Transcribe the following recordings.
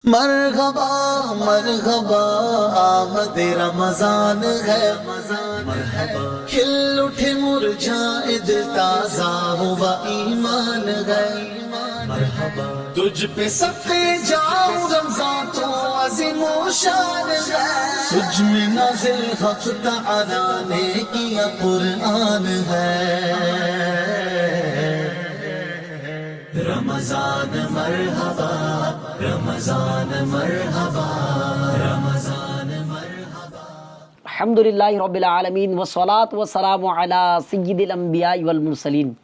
मरहबा मरहबा आमद रमजान है, मरहबा खिल उठे मुरझाए दिल ताजा हुआ ईमान है, मरहबा तुझ पे सबके जाऊं रमजान तो अज़ीमो शान है, तुझ में नाज़िल हक़ तआला ने किया कुरआन है। रमजान मरहबा रमजान मरहबा रमजान मरहबा। अल्हम्दुलिल्लाहि रब्बिल आलमीन वस्सलातु वस्सलामु अला सय्यिदिल अंबिया वल मुरसलीन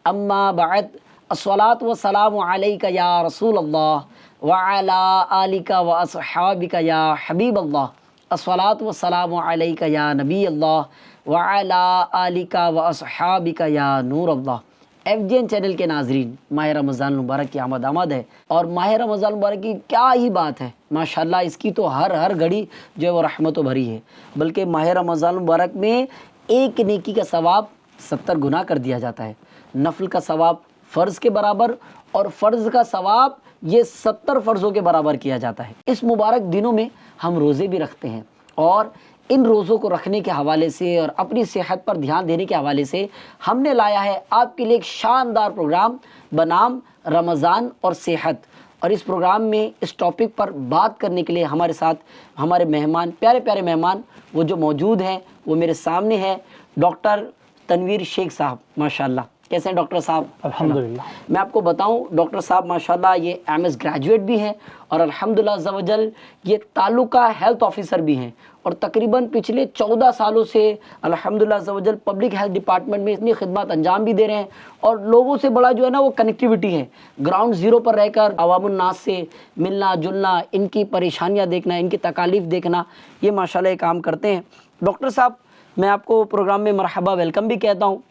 अम्मा बअद अस्सलातु वस्सलामु अलैका या रसूलल्लाह व अला आलिका व अस्हाबिका या हबीबल्लाह अस्सलातु वस्सलामु अलैका या नबी अल्लाह व अला आलिका व अस्हाबिका या नूर अल्लाह। FGN चैनल के नाजरीन, माह रमज़ान मुबारक की आमद आमद है और माह रमज़ान मुबारक की क्या ही बात है माशाल्लाह। इसकी तो हर घड़ी जो है वो रहमतों भरी है, बल्कि माह रमज़ान मुबारक में एक नेकी का सवाब 70 गुना कर दिया जाता है। नफल का सवाब फ़र्ज़ के बराबर और फ़र्ज़ का सवाब ये 70 फ़र्ज़ों के बराबर किया जाता है। इस मुबारक दिनों में हम रोज़े भी रखते हैं और इन रोज़ों को रखने के हवाले से और अपनी सेहत पर ध्यान देने के हवाले से हमने लाया है आपके लिए एक शानदार प्रोग्राम बनाम रमज़ान और सेहत। और इस प्रोग्राम में इस टॉपिक पर बात करने के लिए हमारे साथ हमारे मेहमान, प्यारे प्यारे मेहमान वो जो मौजूद हैं वो मेरे सामने है डॉक्टर तनवीर शेख साहब। माशाल्लाह, कैसे हैं डॉक्टर साहब? अल्हम्दुलिल्लाह। मैं आपको बताऊं डॉक्टर साहब माशाल्लाह ये MS ग्रेजुएट भी हैं और अल्हम्दुलिल्लाह अज़्ज़वजल ये तालुका हेल्थ ऑफिसर भी हैं और तकरीबन पिछले 14 सालों से अल्हम्दुलिल्लाह अज़्ज़वजल पब्लिक हेल्थ डिपार्टमेंट में इतनी खिदमत अंजाम भी दे रहे हैं और लोगों से बड़ा जो है ना वो कनेक्टिविटी है। ग्राउंड ज़ीरो पर रहकर अवामुन नास से मिलना जुलना, इनकी परेशानियाँ देखना, इनकी तकालीफ देखना, ये माशाल्लाह ये काम करते हैं। डॉक्टर साहब, मैं आपको प्रोग्राम में मरहबा वेलकम भी कहता हूँ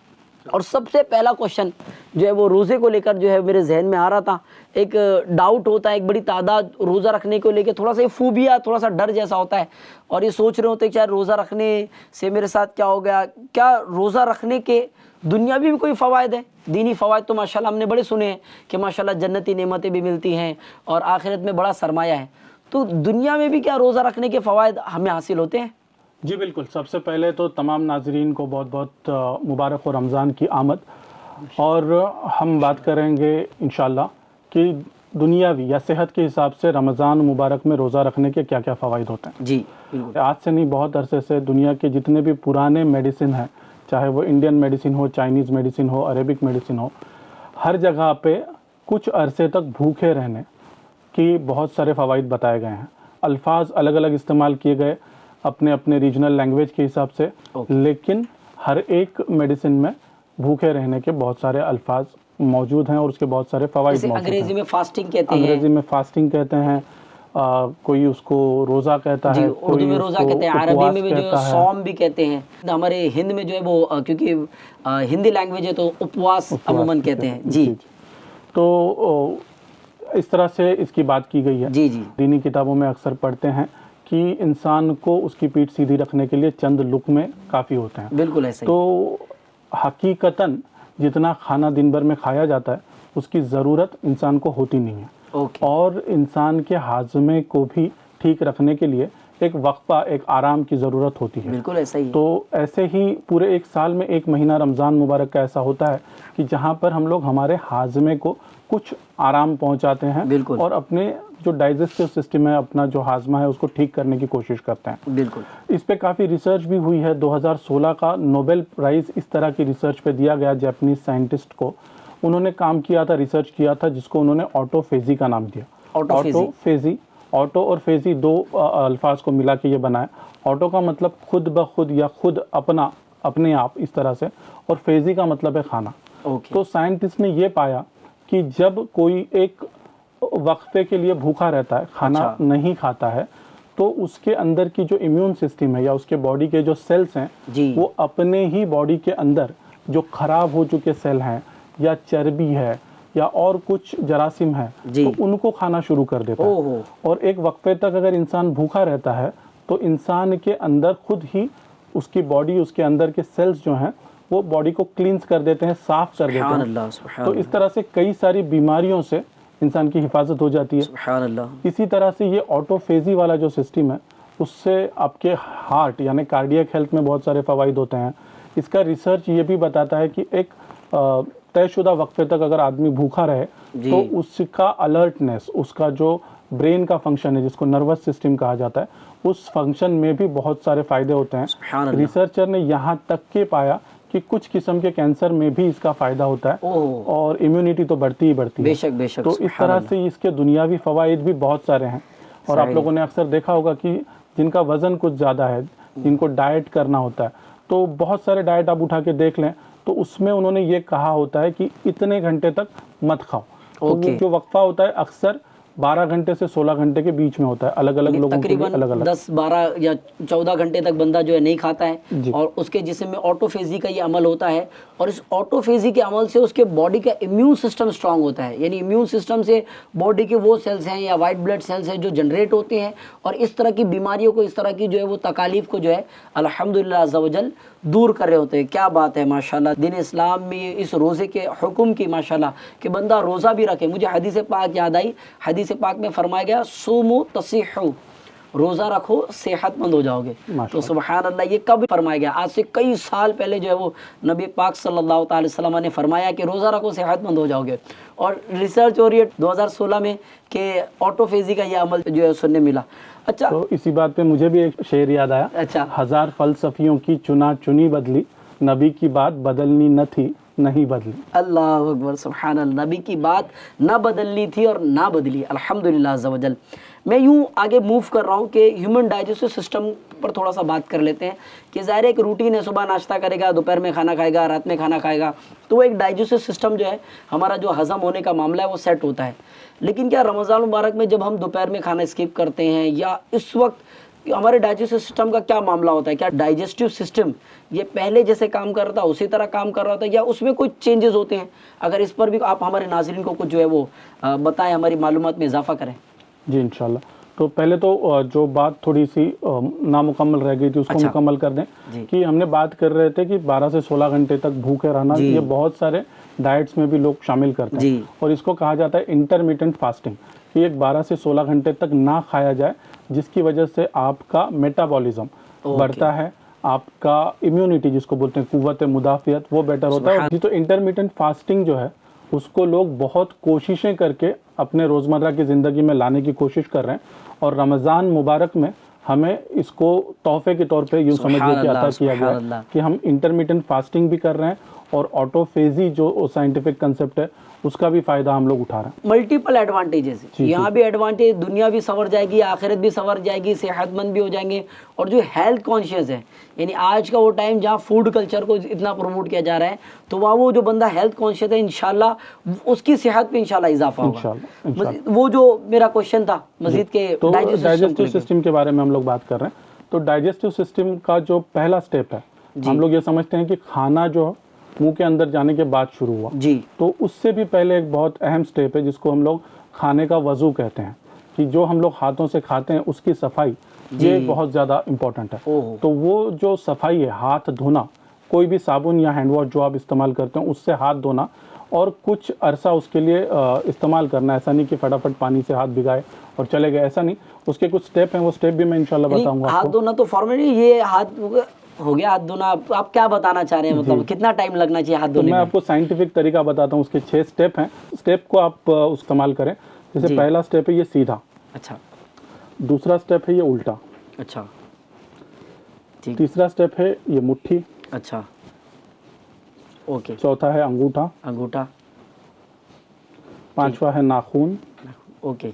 और सबसे पहला क्वेश्चन जो है वो रोज़े को लेकर जो है मेरे जहन में आ रहा था। एक डाउट होता है, एक बड़ी तादाद रोज़ा रखने को लेकर थोड़ा सा ये फूबिया, थोड़ा सा डर जैसा होता है और ये सोच रहे होते हैं कि यार रोज़ा रखने से मेरे साथ क्या हो गया। क्या रोज़ा रखने के दुनियावी भी कोई फ़वाइद है? दीनी फ़वाइद तो माशाल्लाह हमने बड़े सुने हैं कि माशाल्लाह जन्नती नेमतें भी मिलती हैं और आखिरत में बड़ा सरमाया है, तो दुनिया में भी क्या रोज़ा रखने के फ़वाइद हमें हासिल होते हैं? जी बिल्कुल। सबसे पहले तो तमाम नाजरीन को बहुत बहुत मुबारक हो रमज़ान की आमद। और हम बात करेंगे इंशाल्लाह कि दुनियावी या सेहत के हिसाब से रमज़ान मुबारक में रोज़ा रखने के क्या क्या फ़वाइद होते हैं। जी बिल्कुल। आज से नहीं, बहुत अरसे से दुनिया के जितने भी पुराने मेडिसिन हैं, चाहे वो इंडियन मेडिसिन हो, चाइनीज़ मेडिसिन हो, अरेबिक मेडिसिन हो, हर जगह पे कुछ अरसे तक भूखे रहने की बहुत सारे फ़वाइद बताए गए हैं। अल्फाज अलग अलग इस्तेमाल किए गए अपने अपने रीजनल लैंग्वेज के हिसाब से, लेकिन हर एक मेडिसिन में भूखे रहने के बहुत सारे अल्फाज मौजूद हैं और उसके बहुत सारे फ़वाइद मौजूद हैं। अंग्रेजी में फास्टिंग कहते हैं, अंग्रेजी में फास्टिंग कहते हैं, कोई उसको रोज़ा कहता है, उर्दू में रोज़ा कहते हैं, अरबी में भी जो है सौम भी कहते हैं। हमारे हिंद में जो है वो क्योंकि हिंदी लैंग्वेज है तो उपवास अमूमन कहते हैं। जी तो इस तरह से इसकी बात की गई है। जी दीनी किताबों में अक्सर पढ़ते हैं कि इंसान को उसकी पीठ सीधी रखने के लिए चंद लुक़्मे काफ़ी होते हैं। बिल्कुल ऐसे ही। तो हकीकतन जितना खाना दिन भर में खाया जाता है उसकी ज़रूरत इंसान को होती नहीं है। और इंसान के हाजमे को भी ठीक रखने के लिए एक वक्फा, एक आराम की ज़रूरत होती है। बिल्कुल ऐसा ही। तो ऐसे ही पूरे एक साल में एक महीना रमज़ान मुबारक का ऐसा होता है कि जहाँ पर हम लोग हमारे हाजमे को कुछ आराम पहुँचाते हैं और अपने जो डाइजेस्टिव सिस्टम है, अपना जो हाजमा है, उसको ठीक करने की कोशिश करते हैं। बिल्कुल। इस पे काफ़ी रिसर्च भी हुई है। 2016 का नोबेल प्राइज़ इस तरह की रिसर्च पे दिया गया जापानीज साइंटिस्ट को। उन्होंने काम किया था, रिसर्च किया था, जिसको उन्होंने ऑटोफेजी का नाम दिया। ऑटोफेजी, ऑटो और फेजी दो अल्फाज को मिला के ये बनाया। ऑटो का मतलब खुद ब खुद या खुद अपना, अपने आप, इस तरह से, और फेजी का मतलब है खाना। तो साइंटिस्ट ने ये पाया कि जब कोई एक वक्फे के लिए भूखा रहता है, खाना नहीं खाता है, तो उसके अंदर की जो इम्यून सिस्टम है या उसके बॉडी के जो सेल्स हैं वो अपने ही बॉडी के अंदर जो खराब हो चुके सेल हैं या चर्बी है या और कुछ जरासीम है तो उनको खाना शुरू कर देता है। और एक वक्फे तक अगर इंसान भूखा रहता है तो इंसान के अंदर खुद ही उसकी बॉडी, उसके अंदर के सेल्स जो हैं वो बॉडी को क्लींस कर देते हैं, साफ कर देते हैं। तो इस तरह से कई सारी बीमारियों से इंसान की हिफाजत हो जाती है। सुभान अल्लाह। इसी तरह से ये ऑटोफेजी वाला जो सिस्टम है उससे आपके हार्ट यानी कार्डियक हेल्थ में बहुत सारे फ़वाइद होते हैं। इसका रिसर्च ये भी बताता है कि एक तयशुदा वक्फे तक अगर आदमी भूखा रहे जी। तो उसका अलर्टनेस, उसका जो ब्रेन का फंक्शन है जिसको नर्वस सिस्टम कहा जाता है, उस फंक्शन में भी बहुत सारे फ़ायदे होते हैं। सुभान अल्लाह। रिसर्चर ने यहाँ तक के पाया कि कुछ किस्म के कैंसर में भी इसका फ़ायदा होता है ओह। और इम्यूनिटी तो बढ़ती ही बढ़ती है। बेशक बेशक। तो इस तरह से इसके दुनियावी फ़वाइद भी बहुत सारे हैं। और आप सही। लोगों ने अक्सर देखा होगा कि जिनका वज़न कुछ ज़्यादा है, जिनको डाइट करना होता है, तो बहुत सारे डाइट आप उठा के देख लें तो उसमें उन्होंने ये कहा होता है कि इतने घंटे तक मत खाओ। तो ओके। वो जो वक्फा होता है अक्सर 12 घंटे से 16 घंटे के बीच में होता है, अलग अलग लोगों के लिए तकरीबन अलग अलग। 10-12 या 14 घंटे तक बंदा जो है नहीं खाता जी। है और उसके जिस्म में ऑटोफेजी का ये अमल होता है और इस ऑटोफेजी के अमल से उसके बॉडी का इम्यून सिस्टम स्ट्रांग होता है। यानी इम्यून सिस्टम से बॉडी के वो सेल्स हैं या वाइट ब्लड सेल्स हैं जो जनरेट होते हैं और इस तरह की बीमारियों को, इस तरह की जो है वो तकालीफ को जो है अल्हम्दुलिल्लाह अज़्ज़ा वजल दूर कर रहे होते हैं। क्या बात है माशाल्लाह। दिन इस्लाम में इस रोज़े के हुक्म की माशाल्लाह कि बंदा रोज़ा भी रखे। मुझे हदीस पाक याद आई, हदीस पाक में फरमाया गया सूमु तसीहु, रोज़ा रखो सेहतमंद हो जाओगे। तो सुभान अल्लाह, ये कब फरमाया गया? आज से कई साल पहले जो है वो नबी पाक सल्लल्लाहु अलैहि वसल्लम ने फरमाया कि रोज़ा रखो सेहतमंद हो जाओगे। और रिसर्च हो रही है 2016 में कि ऑटोफेजी का ये अमल जो है सुनने मिला। अच्छा, तो इसी बात पे मुझे भी एक शेर याद आया। अच्छा। 1000 फलसफियों की चुना चुनी बदली, नबी की बात बदलनी न थी नहीं बदली। अल्लाह अकबर, सुभान अल्लाह। नबी की बात ना बदलनी थी और ना बदली, अल्हम्दुलिल्लाह अज़्ज़ा वजल। मैं यूँ आगे मूव कर रहा हूँ कि ह्यूमन डाइजेस्टिव सिस्टम पर थोड़ा सा बात कर लेते हैं कि ज़ाहिर है एक रूटीन है, सुबह नाश्ता करेगा, दोपहर में खाना खाएगा, रात में खाना खाएगा, तो वो एक डाइजेस्टिव सिस्टम जो है हमारा जो हज़म होने का मामला है वो सेट होता है। लेकिन क्या रमज़ान मुबारक में जब हम दोपहर में खाना स्किप करते हैं या इस वक्त हमारे डाइजेस्टिव सिस्टम का क्या मामला होता है? क्या डाइजेस्टिव सिस्टम ये पहले जैसे काम कर रहा था उसी तरह काम कर रहा था या उसमें कोई चेंजेस होते हैं? अगर इस पर भी आप हमारे नाज़रीन को कुछ जो है वो बताएं, हमारी मालूमात में इजाफा करें। जी इंशाल्लाह। तो पहले तो जो बात थोड़ी सी नामुकम्मल रह गई थी उसको मुकम्मल कर दें कि हमने बात कर रहे थे कि 12 से 16 घंटे तक भूखे रहना, ये बहुत सारे डाइट्स में भी लोग शामिल करते हैं और इसको कहा जाता है इंटरमिटेंट फास्टिंग, कि एक 12 से 16 घंटे तक ना खाया जाए, जिसकी वजह से आपका मेटाबॉलिज्म बढ़ता है, आपका इम्यूनिटी जिसको बोलते हैं कुव्वत मुदाफ़ियत वो बेटर होता है। तो इंटरमिटेंट फास्टिंग जो है उसको लोग बहुत कोशिशें करके अपने रोज़मर्रा की ज़िंदगी में लाने की कोशिश कर रहे हैं और रमज़ान मुबारक में हमें इसको तोहफे के तौर पे यूँ समझिए कि अता किया गया कि हम इंटरमिटेंट फास्टिंग भी कर रहे हैं और ऑटोफेजी जो साइंटिफिक कंसेप्ट है उसका भी फ़ायदा हम लोग उठा रहे हैं। मल्टीपल एडवांटेजेस है, यहाँ भी एडवांटेज, दुनिया भी संवर जाएगी, आखिरत भी संवर जाएगी, सेहतमंद भी हो जाएंगे। और जो हेल्थ कॉन्शियस है, यानी आज का वो टाइम जहाँ फूड कल्चर को इतना प्रमोट किया जा रहा है, तो वहाँ वो जो बंदा हेल्थ कॉन्शियस है इंशाल्लाह उसकी सेहत पे इंशाल्लाह इजाफा होगा। वो जो मेरा क्वेश्चन था मजीद के डाइजेस्टिव सिस्टम के बारे में हम लोग बात कर रहे हैं। तो डाइजेस्टिव सिस्टम का जो पहला स्टेप है, हम लोग ये समझते हैं कि खाना जो मुंह के अंदर जाने के बाद शुरू हुआ जी, तो उससे भी पहले एक बहुत अहम स्टेप है जिसको हम लोग खाने का वजू कहते हैं, कि जो हम लोग हाथों से खाते हैं उसकी सफाई, ये बहुत ज़्यादा इम्पोर्टेंट है। तो वो जो सफाई है, हाथ धोना, कोई भी साबुन या हैंड वॉश जो आप इस्तेमाल करते हैं उससे हाथ धोना और कुछ अरसा उसके लिए इस्तेमाल करना। ऐसा नहीं कि फटाफट पानी से हाथ भिगाए और चले गए, ऐसा नहीं, उसके कुछ स्टेप हैं, वो स्टेप भी मैं इंशाल्लाह बताऊंगा। हाथ धोना तो फॉर्मली ये हाथ हो गया, हाथ धोना। आप क्या बताना चाह रहे हैं, मतलब कितना टाइम लगना चाहिए हाथ धोने में? मैं आपको साइंटिफिक तरीका बताता हूँ, उसके 6 स्टेप हैं, स्टेप को आप इस्तेमाल करें। जैसे पहला स्टेप है ये सीधा, अच्छा। दूसरा स्टेप है ये उल्टा, अच्छा। तीसरा स्टेप है ये मुट्ठी, अच्छा, ओके। चौथा है अंगूठा, अंगूठा, पांचवा है नाखून, ओके।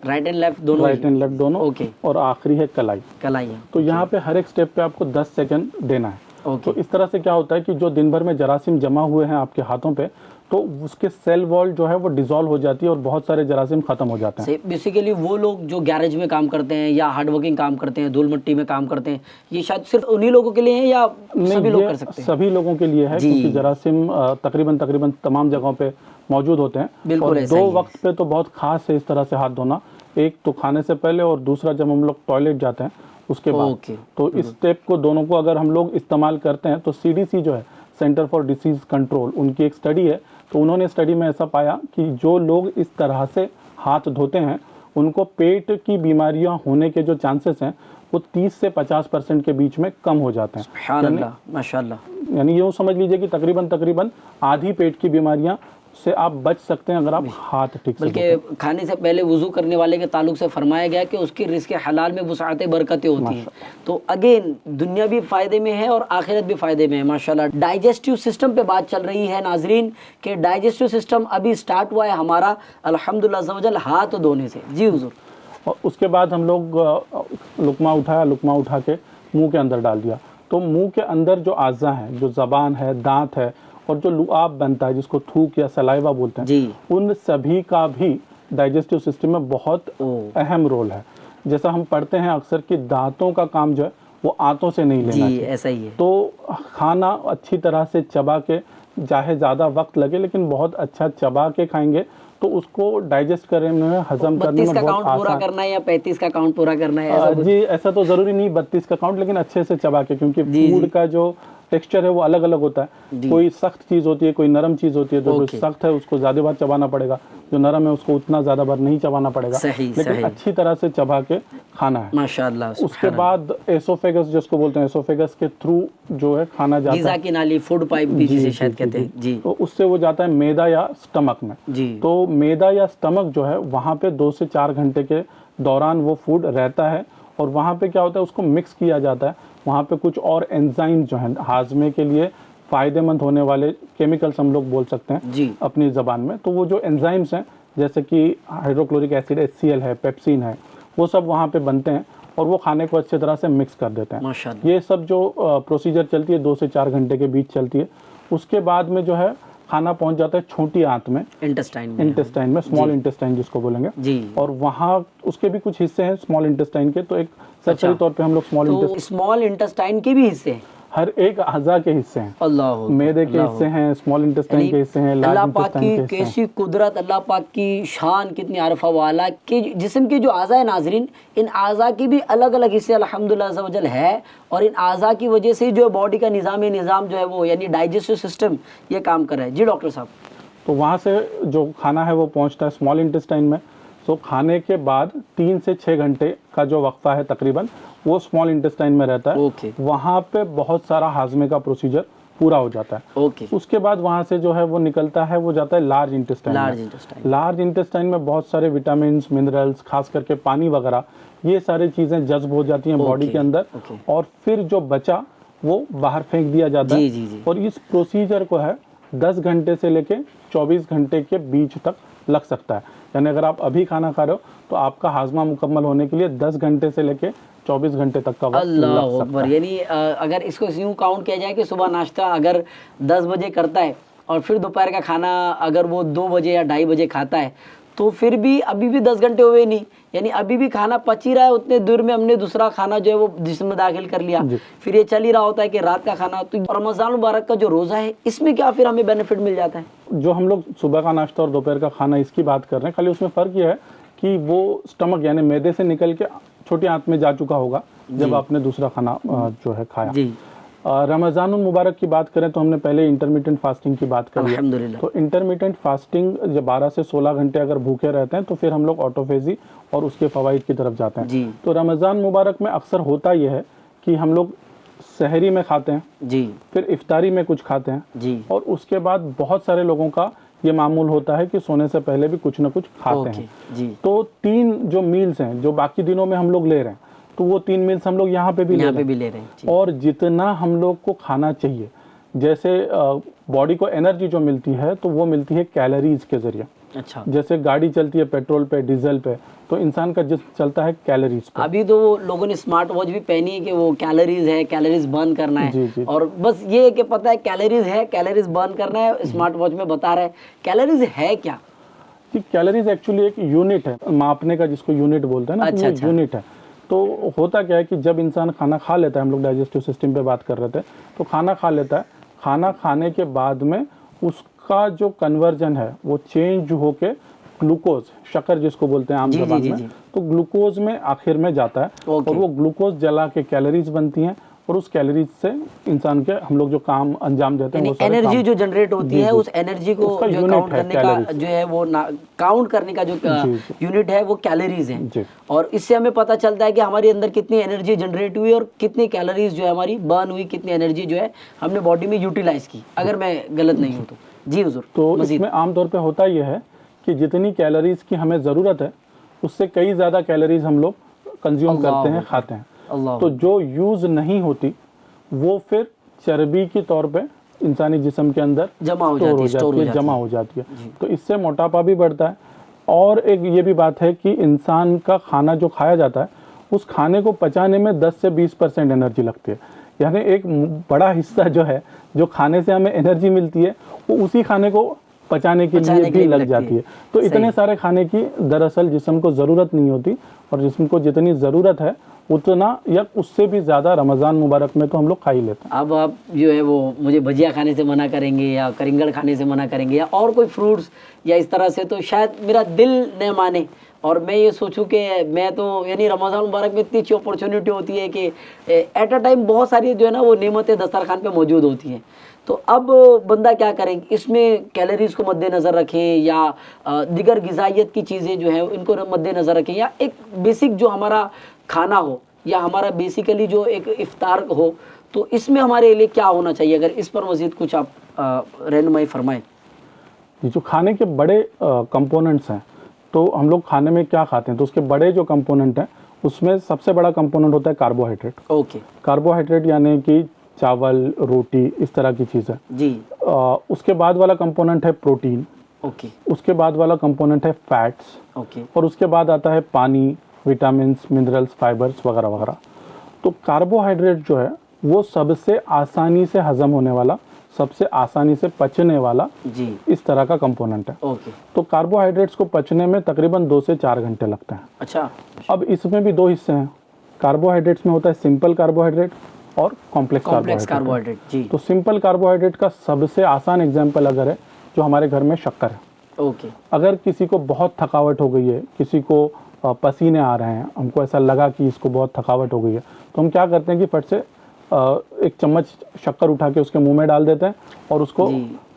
राइट एंड लेफ्ट दोनों, राइट एंड लेफ्ट दोनों, ओके। और आखिरी है कलाई। कलाई, तो यहाँ पे हर एक स्टेप पे आपको 10 सेकंड देना है। तो इस तरह से क्या होता है कि जो दिन भर में जरासीम जमा हुए हैं आपके हाथों पे, तो उसके सेल वॉल जो है वो डिसॉल्व हो जाती है और बहुत सारे जरासीम खत्म हो जाते हैं। बेसिकली वो लोग जो गैरेज में काम करते हैं या हार्ड वर्किंग काम करते हैं, धूल मिट्टी में काम करते हैं, ये शायद सिर्फ उन्हीं लोगों के लिए है या सभी लोग कर सकते हैं? सभी लोगों के लिए है, क्योंकि जरासीम तकरीबन तमाम जगहों पे मौजूद होते हैं। और 2 वक्त पे तो बहुत खास है इस तरह से हाथ धोना, एक तो खाने से पहले और दूसरा जब हम लोग टॉयलेट जाते हैं उसके बाद। तो इस स्टेप को दोनों को अगर हम लोग इस्तेमाल करते हैं तो CDC जो है, सेंटर फॉर डिसीज कंट्रोल, उनकी एक स्टडी है तो उन्होंने स्टडी में ऐसा पाया कि जो लोग इस तरह से हाथ धोते हैं उनको पेट की बीमारियां होने के जो चांसेस हैं वो 30 से 50% के बीच में कम हो जाते हैं। सुभान अल्लाह, माशाअल्लाह। यानी यूँ समझ लीजिए कि तकरीबन आधी पेट की बीमारियां से आप बच सकते हैं अगर आप हाथ ठीक से धोते हैं। बल्कि खाने से पहले वुजू करने वाले के ताल्लुक से फरमाया गया कि उसकी रिज़्क़ हलाल में वुसअत बरकतें होती हैं। तो अगेन दुनिया भी फ़ायदे में है और आखिरत भी फ़ायदे में है माशाल्लाह। डाइजेस्टिव सिस्टम पे बात चल रही है नाजरीन कि डाइजेस्टिव सिस्टम अभी स्टार्ट हुआ है हमारा अल्हम्दुलिल्लाह अज़्ज़ा वजल हाथ धोने से। जी हुज़ूर। और उसके बाद हम लोग लुकमा उठा के मुंह के अंदर डाल दिया। तो मुंह के अंदर जो आज़ा हैं, जो ज़बान है, दांत है और जो लुआब बनता है जिसको थूक या सलाइवा बोलते हैं जी, उन सभी का भी डाइजेस्टिव सिस्टम में बहुत अहम रोल है। जैसा हम पढ़ते हैं अक्सर कि दांतों का काम जो है वो आंतों से नहीं लेना जी चाहिए। ऐसा ही है। तो खाना अच्छी तरह से चबा के, चाहे ज़्यादा वक्त लगे लेकिन बहुत अच्छा चबा के खाएंगे तो उसको डाइजेस्ट करने में, हजम करने 32 में का बहुत काउंट पूरा आसान। करना है या 35 का काउंट पूरा करना है ऐसा कुछ? जी ऐसा तो ज़रूरी नहीं 32 का काउंट, लेकिन अच्छे से चबा के, क्योंकि जी, फूड जी। का जो टेक्सचर है वो अलग अलग होता है। जी। कोई सख्त चीज़ होती है, कोई नरम चीज़ होती है। तो जो ओके। सख्त है उसको ज़्यादा बार चबाना पड़ेगा, जो नरम है उसको उतना ज़्यादा बार नहीं चबाना पड़ेगा। सही, लेकिन सही। अच्छी तरह से चबा के खाना है। माशाअल्लाह। उसके सुभान बाद एसोफेगस जिसको बोलते हैं, एसोफेगस के थ्रू जो है खाना अल्लाह। जाता गीज़ा है। की नाली, फूड पाइप भी जी, जिसे जी, शायद जी, कहते जी। हैं। जी तो उससे वो जाता है मैदा या स्टमक में। जी। तो मैदा या स्टमक जो है वहाँ पे 2 से 4 घंटे के दौरान वो फूड रहता है और वहाँ पे क्या होता है उसको मिक्स किया जाता है। वहाँ पे कुछ और एंजाइम जो हैं हाजमे के लिए फ़ायदेमंद होने वाले केमिकल्स हम लोग बोल सकते हैं जी। अपनी ज़बान में। तो वो जो एंजाइम्स हैं जैसे कि हाइड्रोक्लोरिक एसिड HCl है, पेप्सिन है, वो सब वहाँ पे बनते हैं और वो खाने को अच्छी तरह से मिक्स कर देते हैं। माशाअल्लाह। ये सब जो प्रोसीजर चलती है 2 से 4 घंटे के बीच चलती है। उसके बाद में जो है खाना पहुंच जाता है छोटी आंत में, इंटेस्टाइन में। इंटेस्टाइन में, स्मॉल इंटेस्टाइन जिसको बोलेंगे। जी। और वहाँ उसके भी कुछ हिस्से हैं स्मॉल इंटेस्टाइन के। तो एक सरसरी तौर पे हम लोग स्मॉल तो इंटेस्टाइन, स्मॉल इंटेस्टाइन के भी हिस्से हैं? हर एक अज़ा के हिस्से हैं। अल्लाह मैदे के हिस्से हैं, स्मॉल इंटेस्टाइन के हिस्से हैं, अल्लाह लार्ज पाक इंटेस्टाइन के की हिस्से हैं। कैसी कुदरत, अल्लाह पाक की शान कितनी आरफा वाला कि जिस्म के जो आज़ा है नाजरीन, इन आज़ा की भी अलग अलग हिस्से अल्हम्दुलिल्लाह अज़्ज़ा वजल है और इन आज़ा की वजह से जो बॉडी का निज़ाम जो है वो यानी डाइजेस्टिव सिस्टम ये काम कर रहा है। जी डॉक्टर साहब। तो वहाँ से जो खाना है वो पहुँचता है स्मॉल इंटेस्टाइन में। तो खाने के बाद 3 से 6 घंटे का जो वक्फा है तकरीबन वो स्मॉल इंटेस्टाइन में रहता है। ओके। वहाँ पे बहुत सारा हाजमे का प्रोसीजर पूरा हो जाता है। ओके। उसके बाद वहाँ से जो है वो निकलता है, वो जाता है लार्ज इंटेस्टाइन लार्ज में। इंटेस्टाइन। लार्ज इंटेस्टाइन में बहुत सारे विटामिन, मिनरल्स, खास करके पानी वगैरह, ये सारी चीज़ें जज्ब हो जाती हैं बॉडी के अंदर। ओके। और फिर जो बचा वो बाहर फेंक दिया जाता जी, है। जी, जी। और इस प्रोसीजर को है 10 घंटे से लेके 24 घंटे के बीच तक लग सकता है। यानी अगर आप अभी खाना खा रहे हो तो आपका हाजमा मुकम्मल होने के लिए 10 घंटे से लेके 24 घंटे तक का वक्त अल्लाह लग सकता अकबर। है। यानी अगर इसको यूँ काउंट किया जाए कि सुबह नाश्ता अगर 10 बजे करता है और फिर दोपहर का खाना अगर वो 2 बजे या 2:30 बजे खाता है तो फिर भी अभी भी 10 घंटे हुए नहीं, यानी अभी भी खाना पच ही रहा है। उतने दूर में हमने दूसरा खाना जो है वो जिस्म में दाखिल कर लिया, फिर ये चल ही रहा होता है कि रात का खाना। तो रमज़ान मुबारक का जो रोज़ा है इसमें क्या फिर हमें बेनिफिट मिल जाता है? जो हम लोग सुबह का नाश्ता और दोपहर का खाना इसकी बात कर रहे हैं, खाली उसमें फ़र्क ये है कि वो स्टमक यानी मैदे से निकल के छोटी आंत में जा चुका होगा जब आपने दूसरा खाना जो है खाया। जी। रमज़ानुल मुबारक की बात करें तो हमने पहले इंटरमिटेंट फास्टिंग की बात करी है। अल्हम्दुलिल्लाह। तो इंटरमिटेंट फास्टिंग जब 12 से 16 घंटे अगर भूखे रहते हैं तो फिर हम लोग ऑटोफेजी और उसके फ़वाइद की तरफ जाते हैं। जी। तो रमज़ान मुबारक में अक्सर होता यह है कि हम लोग सहरी में खाते हैं, जी। फिर इफ्तारी में कुछ खाते हैं जी। और उसके बाद बहुत सारे लोगों का ये मामूल होता है कि सोने से पहले भी कुछ ना कुछ खाते हैं। जी। तो 3 जो मील्स हैं जो बाकी दिनों में हम लोग ले रहे हैं, तो वो 3 मील्स हम लोग यहाँ पे भी ले रहे हैं। जी। और जितना हम लोग को खाना चाहिए, जैसे बॉडी को एनर्जी जो मिलती है तो वो मिलती है कैलोरीज के जरिए। अच्छा। जैसे गाड़ी चलती है पेट्रोल पे, डीजल पे, तो इंसान का जिस्म चलता है कैलोरीज पे। अभी तो लोगों ने स्मार्ट वॉच भी पहनी है कि वो कैलोरीज है, कैलोरीज बर्न करना है। जी, जी। और बस ये है कि पता है कैलोरीज है, कैलोरीज बर्न करना है, स्मार्ट वॉच में बता रहा है। कैलोरीज है क्या? कि कैलोरीज एक्चुअली एक यूनिट है मापने का, जिसको यूनिट बोलते हैं ना। अच्छा, तो वो यूनिट है। तो होता क्या है कि जब इंसान खाना खा लेता है, हम लोग डाइजेस्टिव सिस्टम पे बात कर रहे थे, तो खाना खा लेता है, खाना खाने के बाद में उसका जो कन्वर्जन है वो चेंज होके ग्लूकोज, शक्कर जिसको बोलते हैं आम ज़बान में, तो ग्लूकोज में आखिर में जाता है। और वो ग्लूकोज जला के कैलोरीज बनती हैं और उस कैलोरीज से इंसान के हम लोग जो काम अंजाम देते हैं वो सारे एनर्जी काम- जो जनरेट होती जी, है जी। उस एनर्जी को उसका जो यूनिट काउंट है करने का कैलोरीज। जो है वो काउंट करने का जो जी। यूनिट है वो कैलोरीज है। जी। और इससे हमें पता चलता है कि हमारे अंदर कितनी एनर्जी जनरेट हुई और कितनी कैलोरीज जो है हमारी बर्न हुई, कितनी एनर्जी जो है हमने बॉडी में यूटिलाइज की, अगर मैं गलत नहीं हूँ तो। जी हुजूर, तो मजीद। इसमें आमतौर पे होता यह है कि जितनी कैलोरीज की हमें ज़रूरत है उससे कई ज़्यादा कैलोरीज हम लोग कंज्यूम करते हैं, खाते हैं। अल्लाह तो जो यूज़ नहीं होती वो फिर चर्बी के तौर पे इंसानी जिस्म के अंदर जमा हो स्टोर जाती है, हो स्टोर हो जाती है, जाती जमा है। हो जाती है। तो इससे मोटापा भी बढ़ता है। और एक ये भी बात है कि इंसान का खाना जो खाया जाता है उस खाने को पचाने में 10 से 20% एनर्जी लगती है। यानी एक बड़ा हिस्सा जो है, जो खाने से हमें एनर्जी मिलती है, वो उसी खाने को पचाने के लिए भी लग जाती है। तो इतने सारे खाने की दरअसल जिस्म को ज़रूरत नहीं होती, और जिस्म को जितनी ज़रूरत है उतना या उससे भी ज़्यादा रमज़ान मुबारक में तो हम लोग खा ही लेते हैं। अब आप जो है वो मुझे भजिया खाने से मना करेंगे या करिंगड़ खाने से मना करेंगे या और कोई फ्रूट्स या इस तरह से, तो शायद मेरा दिल न माने और मैं ये सोचूं कि मैं तो, यानी रमज़ान मुबारक में इतनी अच्छी अपॉर्चुनिटी होती है कि एट अ टाइम बहुत सारी जो है ना वो नेमतें दस्तरखान पे मौजूद होती हैं। तो अब बंदा क्या करें, इसमें कैलोरीज को मद्देनज़र रखें या दिगर ग़िज़ाइयत की चीज़ें जो हैं इनको मद्देनज़र रखें, या एक बेसिक जो हमारा खाना हो या हमारा बेसिकली जो एक इफ्तार हो, तो इसमें हमारे लिए क्या होना चाहिए? अगर इस पर मज़ीद कुछ आप रहनुमाई फरमाएं। ये जो खाने के बड़े कंपोनेंट्स हैं, तो हम लोग खाने में क्या खाते हैं तो उसके बड़े जो कंपोनेंट हैं उसमें सबसे बड़ा कंपोनेंट होता है कार्बोहाइड्रेट। ओके। कार्बोहाइड्रेट यानी कि चावल, रोटी, इस तरह की चीज़ें। जी। उसके बाद वाला कंपोनेंट है प्रोटीन। ओके। उसके बाद वाला कंपोनेंट है फैट्स। ओके। और उसके बाद आता है पानी, विटामिन्स, मिनरल्स, फाइबर्स वगैरह वगैरह। तो कार्बोहाइड्रेट जो है वो सबसे आसानी से हजम होने वाला, सबसे आसानी से पचने वाला जी इस तरह का कंपोनेंट है। ओके। तो कार्बोहाइड्रेट्स को पचने में तकरीबन 2 से 4 घंटे लगते हैं। अच्छा। अब इसमें भी 2 हिस्से हैं। कार्बोहाइड्रेट्स में होता है सिंपल कार्बोहाइड्रेट और कॉम्प्लेक्स कार्बोहाइड्रेट। जी। तो सिंपल कार्बोहाइड्रेट का सबसे आसान एग्जाम्पल अगर है जो हमारे घर में शक्कर है। ओके। अगर किसी को बहुत थकावट हो गई है, किसी को पसीने आ रहे हैं, हमको ऐसा लगा कि इसको बहुत थकावट हो गई है, तो हम क्या करते हैं कि फट से एक चम्मच शक्कर उठा के उसके मुंह में डाल देते हैं और उसको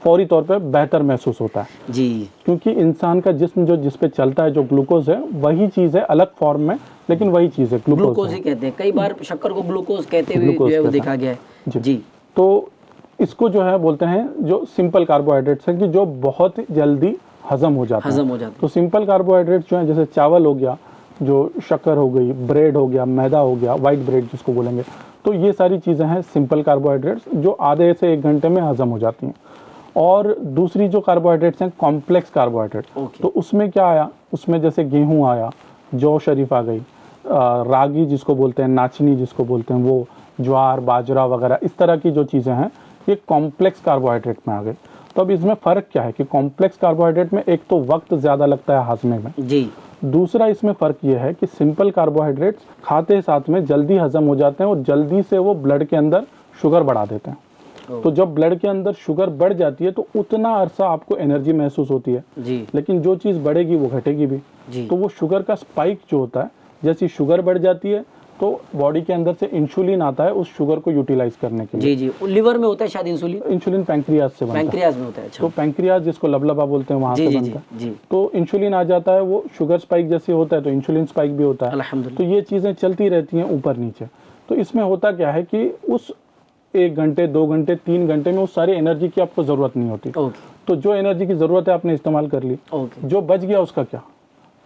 फौरी तौर पे बेहतर महसूस होता है। जी। क्योंकि इंसान का जिस्म जो जिस पे चलता है, जो ग्लूकोज है, वही चीज़ है, अलग फॉर्म में, लेकिन वही चीज़ है, ग्लूकोज ही कहते हैं। कई बार शक्कर को ग्लूकोज कहते हुए जो है वो देखा गया है। जी। तो इसको जो है बोलते हैं जो सिंपल कार्बोहाइड्रेट्स है कि जो बहुत जल्दी हजम हो जाता है। तो सिंपल कार्बोहाइड्रेट्स जो है जैसे चावल हो गया, जो शक्कर हो गई, ब्रेड हो गया, मैदा हो गया, वाइट ब्रेड जिसको बोलेंगे, तो ये सारी चीज़ें हैं सिंपल कार्बोहाइड्रेट्स जो आधे से 1 घंटे में हजम हो जाती हैं। और दूसरी जो कार्बोहाइड्रेट्स हैं कॉम्प्लेक्स कार्बोहाइड्रेट। तो उसमें क्या आया, उसमें जैसे गेहूँ आया, जौ शरीफ आ गई, रागी जिसको बोलते हैं, नाचनी जिसको बोलते हैं, वो ज्वार, बाजरा वगैरह, इस तरह की जो चीज़ें हैं ये कॉम्प्लेक्स कार्बोहाइड्रेट में आ गई। तो अब इसमें फ़र्क क्या है कि कॉम्प्लेक्स कार्बोहाइड्रेट में एक तो वक्त ज़्यादा लगता है हाजमे में जी। दूसरा इसमें फ़र्क ये है कि सिंपल कार्बोहाइड्रेट्स खाते साथ में जल्दी हजम हो जाते हैं और जल्दी से वो ब्लड के अंदर शुगर बढ़ा देते हैं। तो जब ब्लड के अंदर शुगर बढ़ जाती है तो उतना अरसा आपको एनर्जी महसूस होती है जी। लेकिन जो चीज़ बढ़ेगी वो घटेगी भी जी। तो वो शुगर का स्पाइक जो होता है, जैसी शुगर बढ़ जाती है तो बॉडी के अंदर से इंसुलिन आता है उस शुगर को यूटिलाइज करने के लिए। जी जी। लिवर में होता है शायद इंसुलिन। इंसुलिन पैंक्रियाज से बनता है। पैंक्रियाज में होता है। अच्छा। तो पैंक्रियाज जिसको लबलबा बोलते हैं वहाँ से बनता है। जी। तो इंसुलिन आ जाता है, वो शुगर स्पाइक जैसे होता है तो इंसुलिन स्पाइक भी होता है। अल्हम्दुलिल्लाह। तो ये चीज़ें चलती रहती हैं ऊपर नीचे। तो इसमें होता क्या है कि उस 1 घंटे, 2 घंटे, 3 घंटे में उस सारी एनर्जी की आपको ज़रूरत नहीं होती। तो जो एनर्जी की ज़रूरत है आपने इस्तेमाल कर ली। जो बच गया उसका क्या,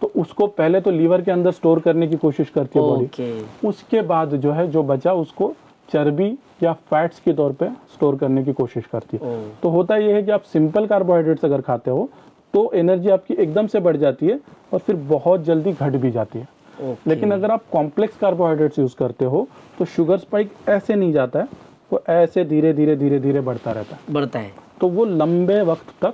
तो उसको पहले तो लीवर के अंदर स्टोर करने की कोशिश करती है बॉडी। उसके बाद जो है जो बचा उसको चर्बी या फैट्स के तौर पे स्टोर करने की कोशिश करती है। तो होता ये है कि आप सिंपल कार्बोहाइड्रेट्स अगर खाते हो तो एनर्जी आपकी एकदम से बढ़ जाती है और फिर बहुत जल्दी घट भी जाती है। लेकिन अगर आप कॉम्प्लेक्स कार्बोहाइड्रेट्स यूज़ करते हो तो शुगर स्पाइक ऐसे नहीं जाता है, वो ऐसे धीरे धीरे धीरे धीरे बढ़ता रहता है। तो वो लंबे वक्त तक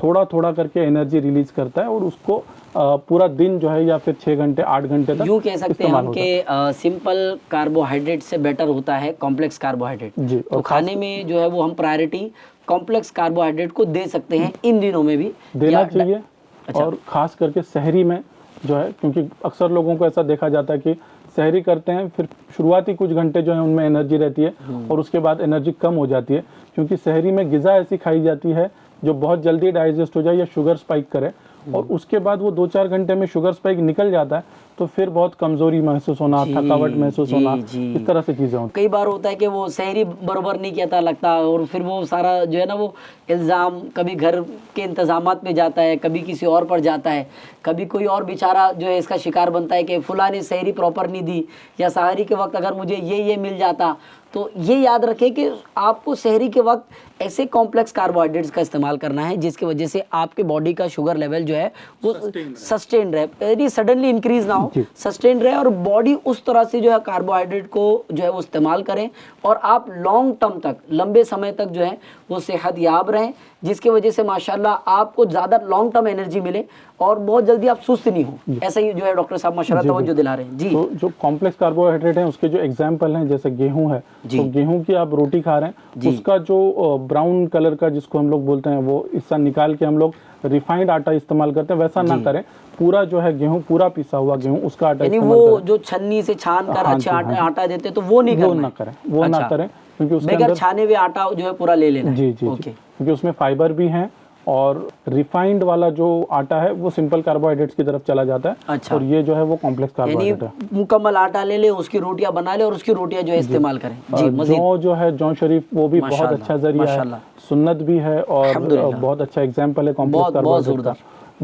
थोड़ा थोड़ा करके एनर्जी रिलीज करता है और उसको पूरा दिन जो है या फिर 6 घंटे 8 घंटे तक यूँ कह सकते हैं हम कि सिंपल कार्बोहाइड्रेट से बेटर होता है कॉम्प्लेक्स कार्बोहाइड्रेट जी। तो खाने में जो है वो हम प्रायोरिटी कॉम्प्लेक्स कार्बोहाइड्रेट को दे सकते हैं, इन दिनों में भी देना चाहिए। अच्छा। और ख़ास करके सहरी में जो है, क्योंकि अक्सर लोगों को ऐसा देखा जाता है कि सहरी करते हैं, फिर शुरुआती कुछ घंटे जो है उनमें एनर्जी रहती है और उसके बाद एनर्जी कम हो जाती है, क्योंकि सहरी में ग़िज़ा ऐसी खाई जाती है जो बहुत जल्दी डाइजेस्ट हो जाए या शुगर स्पाइक करे, और उसके बाद वो 2-4 घंटे में शुगर स्पाइक निकल जाता है, तो फिर बहुत कमजोरी महसूस होना, थकावट महसूस होना, इस तरह से चीजें होती। कई बार होता है कि वो सहरी बरोबर नहीं किया लगता, और फिर वो सारा जो है ना वो इल्ज़ाम कभी घर के इंतजामात में जाता है, कभी किसी और पर जाता है, कभी कोई और बेचारा जो है इसका शिकार बनता है कि फुला ने सहरी प्रॉपर नहीं दी, या सहरी के वक्त अगर मुझे ये मिल जाता। तो ये याद रखें कि आपको सहरी के वक्त ऐसे कॉम्प्लेक्स कार्बोहाइड्रेट्स का इस्तेमाल करना है जिसकी वजह से आपके बॉडी का शुगर लेवल जो है वो सस्टेन रहे, यानी सडनली इंक्रीज ना हो, सस्टेन रहे, और बॉडी उस तरह से जो है कार्बोहाइड्रेट को जो है वो इस्तेमाल करें, और आप लॉन्ग टर्म तक, लंबे समय तक जो है वो सेहत याब रहें, जिसकी वजह से माशाल्लाह आपको ज़्यादा लॉन्ग टर्म एनर्जी मिले और बहुत जल्दी आप सुस्त नहीं हो। ऐसा ही जो है डॉक्टर साहब माशाल्लाह तवज्जो दिला रहे हैं जी। तो जो कॉम्प्लेक्स कार्बोहाइड्रेट हैं उसके जो एग्जाम्पल हैं, जैसे गेहूं है, तो गेहूं की आप रोटी खा रहे हैं, उसका जो ब्राउन कलर का जिसको हम लोग बोलते हैं वो हिस्सा निकाल के हम लोग रिफाइंड आटा इस्तेमाल करते हैं, वैसा ना करें। पूरा जो है गेहूं, पूरा पिसा हुआ गेहूं, उसका आटा इस्तेमाल करें। वो जो छन्नी से छान कर अच्छा आटा देते तो वो नहीं करें, वो ना करें, क्योंकि उसके अंदर छाने हुए आटा जो है पूरा ले लेना। जी, क्योंकि उसमें फाइबर भी है, और रिफाइंड वाला जो आटा है वो सिंपल कार्बोहाइड्रेट्स की तरफ चला जाता है। अच्छा। और ये जो है वो कॉम्प्लेक्स कार्बोहाइड्रेट है। मुकम्मल आटा ले ले, उसकी रोटियां बना ले और उसकी रोटियां जो है इस्तेमाल करें जी। जौ जो है, जौ शरीफ, वो भी बहुत अच्छा जरिया है, सुन्नत भी है, और बहुत अच्छा एग्जाम्पल है कॉम्प्लेक्स कार्बोहाइड्रेट का।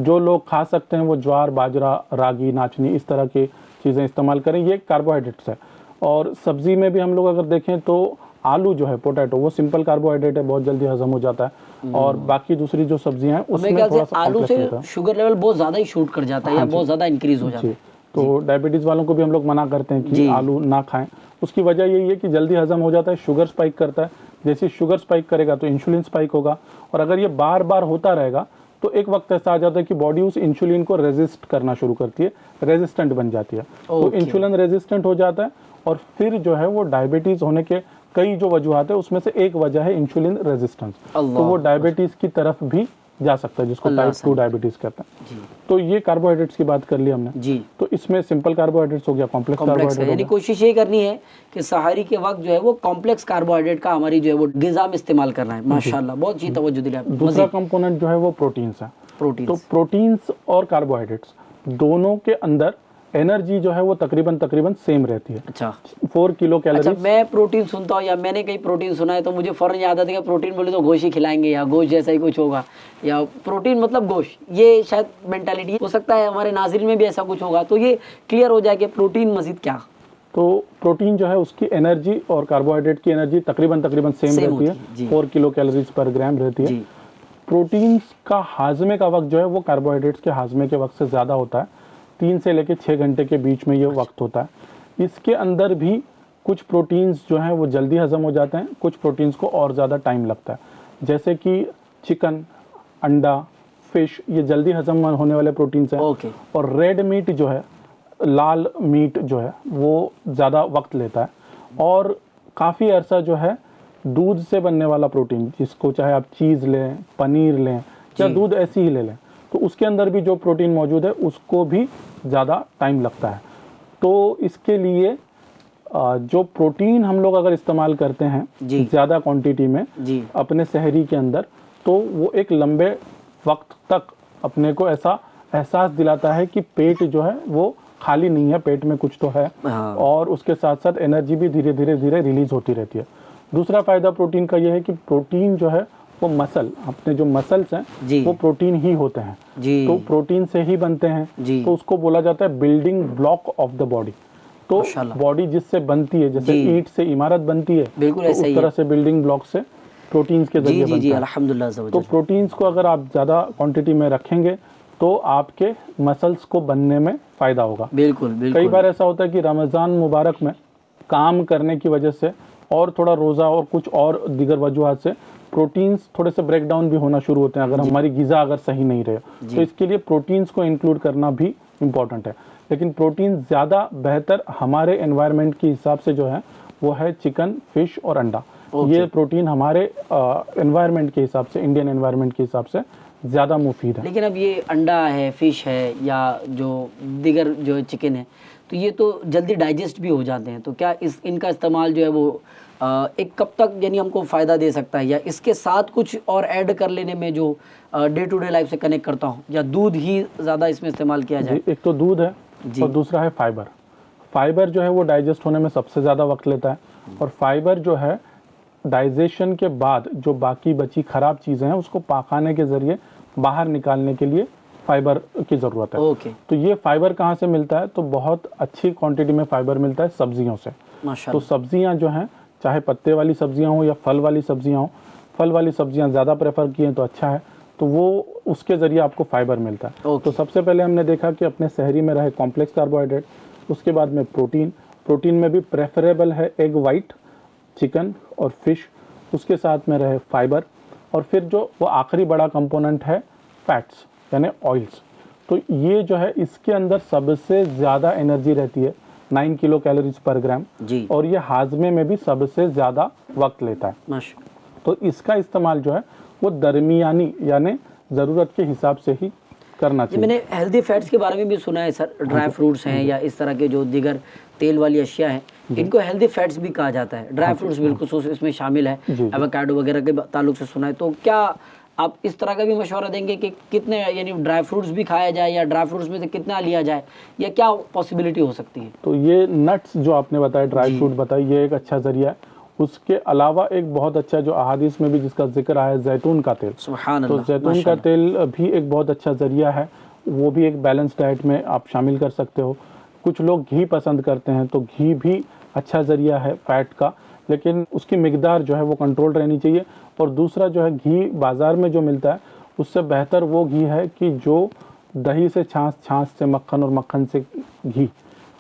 जो लोग खा सकते हैं वो ज्वार, बाजरा, रागी, नाचनी, इस तरह की चीज़ें इस्तेमाल करें, ये कार्बोहाइड्रेट्स है। और सब्जी में भी हम लोग अगर देखें तो आलू जो है, पोटैटो, वो सिंपल कार्बोहाइड्रेट है, बहुत जल्दी हजम हो जाता है, और बाकी दूसरी जो सब्जियां हैं उसमें थोड़ा सा आलू से शुगर लेवल बहुत ज्यादा ही शूट कर जाता है, या बहुत ज्यादा इंक्रीज हो जाता है। तो डायबिटीज वालों को भी हम लोग मना करते हैं कि आलू ना खाएं। उसकी वजह यही है कि जल्दी हजम हो जाता है, शुगर स्पाइक करता है, जैसे शुगर स्पाइक करेगा तो इंसुलिन स्पाइक होगा, और अगर ये बार बार होता रहेगा तो एक वक्त ऐसा आ जाता है कि बॉडी उस इंसुलिन को रेजिस्ट करना शुरू करती है, रेजिस्टेंट बन जाती है। तो इंसुलिन रेजिस्टेंट हो जाता है, और फिर जो है वो डायबिटीज होने के कई जो वजूहत है उसमें से एक वजह है इंसुलिन रेजिस्टेंस, तो वो डायबिटीज की तरफ भी जा सकता है, जिसको टाइप 2 डायबिटीज कहते हैं। तो ये कार्बोहाइड्रेट्स की बात कर ली हमने जी। तो इसमें सिंपल कार्बोहाइड्रेट्स हो गया, कॉम्प्लेक्स कार्बोहाइड्रेट, यानी कोशिश ये करनी है कि सहरी के वक्त जो है वो कॉम्प्लेक्स कार्बोहाइड्रेट का हमारी जो है वो ग़िज़ा में इस्तेमाल करना है। माशाल्लाह, बहुत अच्छी तवज्जो दी आपने। दूसरा कंपोनेंट जो है वो प्रोटीन्स है। तो प्रोटीन्स और कार्बोहाइड्रेट्स दोनों के अंदर एनर्जी जो है वो तकरीबन सेम रहती है। अच्छा, 4 किलो कैलोरी। अच्छा, मैं प्रोटीन सुनता हूँ या मैंने कहीं प्रोटीन सुना है तो मुझे फौरन याद आता है कि प्रोटीन बोले तो गोश्त ही खिलाएंगे या गोश्त जैसा ही कुछ होगा, या प्रोटीन मतलब गोश्त, ये शायद मेंटालिटी हो सकता है हमारे नाज़रीन में भी ऐसा कुछ होगा। तो ये क्लियर हो जाए कि प्रोटीन मजीद क्या। तो प्रोटीन जो है उसकी एनर्जी और कार्बोहाइड्रेट की एनर्जी तकरीबन सेम रहती है, 4 किलो कैलोरीज पर ग्राम रहती है। प्रोटीन्स का हाजमे का वक्त जो है वो कार्बोहाइड्रेट्स के हाजमे के वक्त से ज़्यादा होता है, 3 से लेकर 6 घंटे के बीच में ये वक्त होता है। इसके अंदर भी कुछ प्रोटीन्स जो हैं वो जल्दी हजम हो जाते हैं, कुछ प्रोटीन्स को और ज़्यादा टाइम लगता है, जैसे कि चिकन, अंडा, फिश, ये जल्दी हजम होने वाले प्रोटीन्स हैं। और रेड मीट जो है, लाल मीट जो है वो ज़्यादा वक्त लेता है, और काफ़ी अरसा जो है दूध से बनने वाला प्रोटीन, जिसको चाहे आप चीज़ लें, पनीर लें या दूध ऐसी ही ले लें, तो उसके अंदर भी जो प्रोटीन मौजूद है उसको भी ज़्यादा टाइम लगता है। तो इसके लिए जो प्रोटीन हम लोग अगर इस्तेमाल करते हैं ज़्यादा क्वांटिटी में अपने सहरी के अंदर, तो वो एक लंबे वक्त तक अपने को ऐसा एहसास दिलाता है कि पेट जो है वो खाली नहीं है, पेट में कुछ तो है, और उसके साथ साथ एनर्जी भी धीरे धीरे रिलीज होती रहती है। दूसरा फ़ायदा प्रोटीन का यह है कि प्रोटीन जो है वो मसल, अपने जो मसल्स हैं वो प्रोटीन ही होते हैं, तो प्रोटीन से ही बनते हैं, तो उसको बोला जाता है building block of the body. तो बॉडी जिससे बनती है, जैसे ईंट से इमारत बनती है, तो उस तरह से बिल्डिंग ब्लॉक से प्रोटीन्स के जरिए बनता है। अल्हम्दुलिल्लाह। तो प्रोटीन्स को अगर आप ज़्यादा क्वांटिटी में रखेंगे तो आपके मसल्स को बनने में फ़ायदा होगा। बिल्कुल। कई बार ऐसा होता है कि रमज़ान मुबारक में काम करने की वजह से और थोड़ा रोज़ा और कुछ और दीगर वजूहत से प्रोटीन्स थोड़े से ब्रेक डाउन भी होना शुरू होते हैं, अगर हमारी ग़िज़ा अगर सही नहीं रहे, तो इसके लिए प्रोटीन्स को इंक्लूड करना भी इम्पॉर्टेंट है। लेकिन प्रोटीन ज़्यादा बेहतर हमारे एनवायरनमेंट के हिसाब से जो है वो है चिकन, फिश और अंडा। ये प्रोटीन हमारे एनवायरनमेंट के हिसाब से, इंडियन एनवायरनमेंट के हिसाब से ज़्यादा मुफीद है। लेकिन अब ये अंडा है, फिश है या जो दीगर जो चिकन है, तो ये तो जल्दी डाइजेस्ट भी हो जाते हैं, तो क्या इनका इस्तेमाल जो है वो एक कब तक यानी हमको फ़ायदा दे सकता है, या इसके साथ कुछ और ऐड कर लेने में जो डे टू डे लाइफ से कनेक्ट करता हूँ, या दूध ही ज़्यादा इसमें इस्तेमाल किया जाए? एक तो दूध है और दूसरा है फाइबर। फाइबर जो है वो डाइजेस्ट होने में सबसे ज़्यादा वक्त लेता है, और फाइबर जो है डाइजेशन के बाद जो बाकी बची ख़राब चीज़ें हैं उसको पाखाने के ज़रिए बाहर निकालने के लिए फाइबर की ज़रूरत है। ओके। तो ये फाइबर कहाँ से मिलता है? तो बहुत अच्छी क्वांटिटी में फाइबर मिलता है सब्जियों से। तो माशाल्लाह। सब्जियां जो हैं, चाहे पत्ते वाली सब्जियां हो या फल वाली सब्जियां हो, फल वाली सब्जियां ज़्यादा प्रेफर किए तो अच्छा है, तो वो उसके ज़रिए आपको फाइबर मिलता है। ओके। तो सबसे पहले हमने देखा कि अपने शहरी में रहे कॉम्प्लेक्स कार्बोहाइड्रेट, उसके बाद में प्रोटीन में भी प्रेफरेबल है एग वाइट, चिकन और फिश, उसके साथ में रहे फाइबर, और फिर जो वो आखिरी बड़ा कंपोनेंट है फैट्स यानी ऑयल्स। तो ये जो है इसके अंदर सबसे ज़्यादा एनर्जी रहती है, 9 किलो कैलोरीज पर ग्राम जी। और ये हाजमे में भी सबसे ज़्यादा वक्त लेता है। माशाल्लाह। तो इसका इस्तेमाल जो है वो दरमियानी यानी ज़रूरत के हिसाब से ही करना जी, चाहिए। मैंने हेल्दी फैट्स के बारे में भी सुना है सर, ड्राई फ्रूट्स हैं या इस तरह के जो दीगर तेल वाली अशिया हैं, इनको हेल्दी फैट्स भी कहा जाता है। ड्राई फ्रूट्स बिल्कुल इसमें शामिल है, एवोकाडो वगैरह के ताल्लुक से सुना है। तो क्या आप इस तरह का भी मशवरा देंगे कि कितने यानी ड्राई फ्रूट्स भी खाया जाए, या ड्राई फ्रूट्स में से कितना लिया जाए, या क्या पॉसिबिलिटी हो सकती है? तो ये नट्स जो आपने बताया, ड्राई फ्रूट बताया, ये एक अच्छा ज़रिया है। उसके अलावा एक बहुत अच्छा जो अहादीस में भी जिसका जिक्र आया है, जैतून का तेल। सुभान तो अल्लाह, जैतून का तेल भी एक बहुत अच्छा ज़रिया है, वो भी एक बैलेंस डाइट में आप शामिल कर सकते हो। कुछ लोग घी पसंद करते हैं, तो घी भी अच्छा ज़रिया है फैट का, लेकिन उसकी मिकदार जो है वो कंट्रोल रहनी चाहिए। और दूसरा जो है घी बाज़ार में जो मिलता है उससे बेहतर वो घी है कि जो दही से छाछ, छाछ से मक्खन और मक्खन से घी,